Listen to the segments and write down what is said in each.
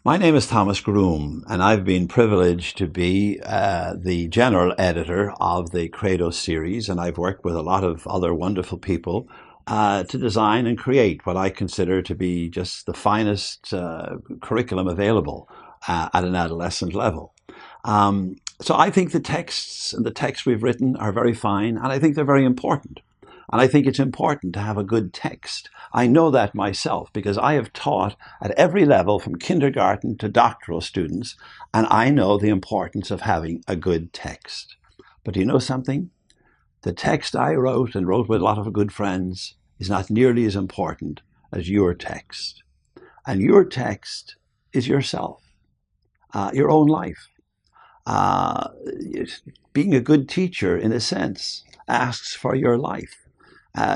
My name is Thomas Groome, and I've been privileged to be the general editor of the Credo series, and I've worked with a lot of other wonderful people to design and create what I consider to be just the finest curriculum available at an adolescent level. So I think the texts and the texts we've written are very fine, and I think they're very important. And I think it's important to have a good text. I know that myself because I have taught at every level from kindergarten to doctoral students, and I know the importance of having a good text. But do you know something? The text I wrote and wrote with a lot of good friends is not nearly as important as your text. And your text is yourself, your own life. Uh, Being a good teacher, in a sense, asks for your life.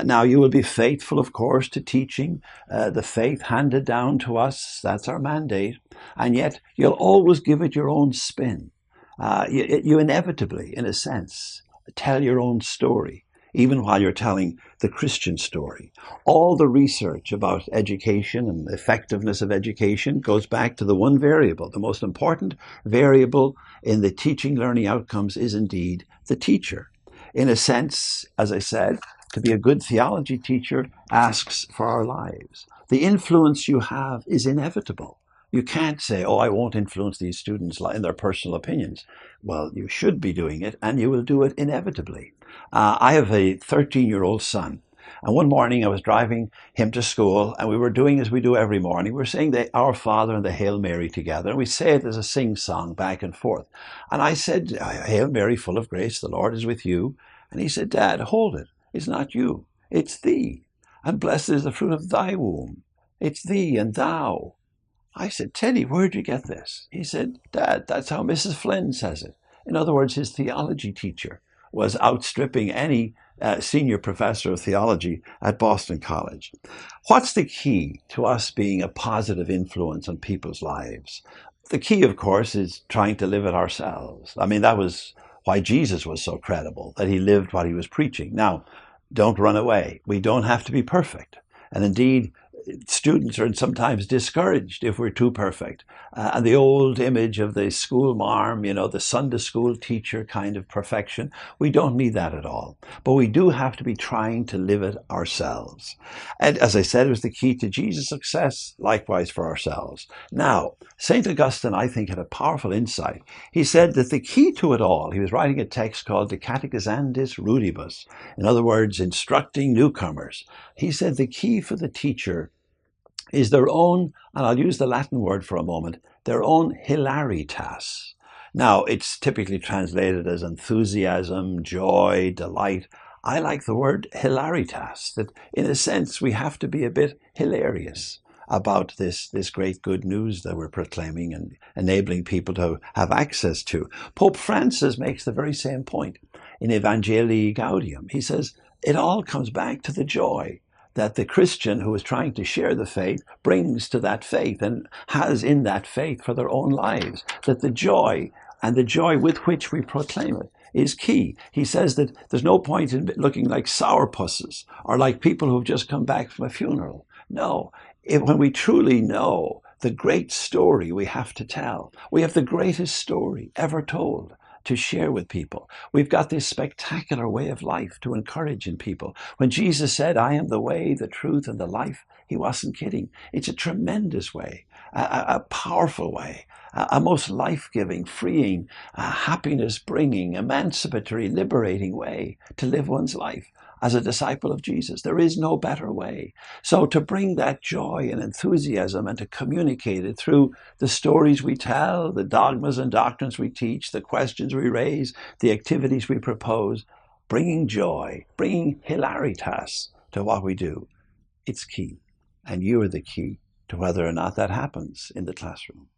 Now, you will be faithful, of course, to teaching the faith handed down to us. That's our mandate. And yet, you'll always give it your own spin. You inevitably, in a sense, tell your own story, even while you're telling the Christian story. All the research about education and the effectiveness of education goes back to the one variable. The most important variable in the teaching learning outcomes is indeed the teacher. In a sense, as I said, to be a good theology teacher asks for our lives. The influence you have is inevitable. You can't say, oh, I won't influence these students in their personal opinions. Well, you should be doing it, and you will do it inevitably. I have a 13-year-old son, and one morning I was driving him to school, and we were doing as we do every morning. We were saying the Our Father and the Hail Mary together, and we say it as a sing-song back and forth. And I said, Hail Mary, full of grace, the Lord is with you. And he said, Dad, hold it. It's not you, it's thee. And blessed is the fruit of thy womb. It's thee and thou. I said, Teddy, where'd you get this? He said, Dad, that's how Mrs. Flynn says it. In other words, his theology teacher was outstripping any senior professor of theology at Boston College. What's the key to us being a positive influence on people's lives? The key, of course, is trying to live it ourselves. I mean, that was why Jesus was so credible, that he lived what he was preaching. Now, don't run away. We don't have to be perfect. And indeed, students are sometimes discouraged if we're too perfect. And the old image of the school marm, the Sunday school teacher kind of perfection, we don't need that at all. But we do have to be trying to live it ourselves. And as I said, it was the key to Jesus' success, likewise for ourselves. Now, St. Augustine, I think, had a powerful insight. He said that the key to it all, he was writing a text called De Catechizandis Rudibus, in other words, instructing newcomers. He said the key for the teacher is their own, and I'll use the Latin word for a moment, their own hilaritas. Now, it's typically translated as enthusiasm, joy, delight. I like the word hilaritas, that in a sense we have to be a bit hilarious about this great good news that we're proclaiming and enabling people to have access to. Pope Francis makes the very same point in Evangelii Gaudium. He says, it all comes back to the joy that the Christian who is trying to share the faith brings to that faith and has in that faith for their own lives. That the joy and the joy with which we proclaim it is key. He says that there's no point in looking like sourpusses or like people who've just come back from a funeral. No, when we truly know the great story we have to tell, we have the greatest story ever told to share with people. We've got this spectacular way of life to encourage in people. When Jesus said, I am the way, the truth, and the life, he wasn't kidding. It's a tremendous way, a powerful way, a most life-giving, freeing, happiness-bringing, emancipatory, liberating way to live one's life as a disciple of Jesus. There is no better way. So to bring that joy and enthusiasm and to communicate it through the stories we tell, the dogmas and doctrines we teach, the questions we raise, the activities we propose, bringing joy, bringing hilaritas to what we do, it's key. And you are the key to whether or not that happens in the classroom.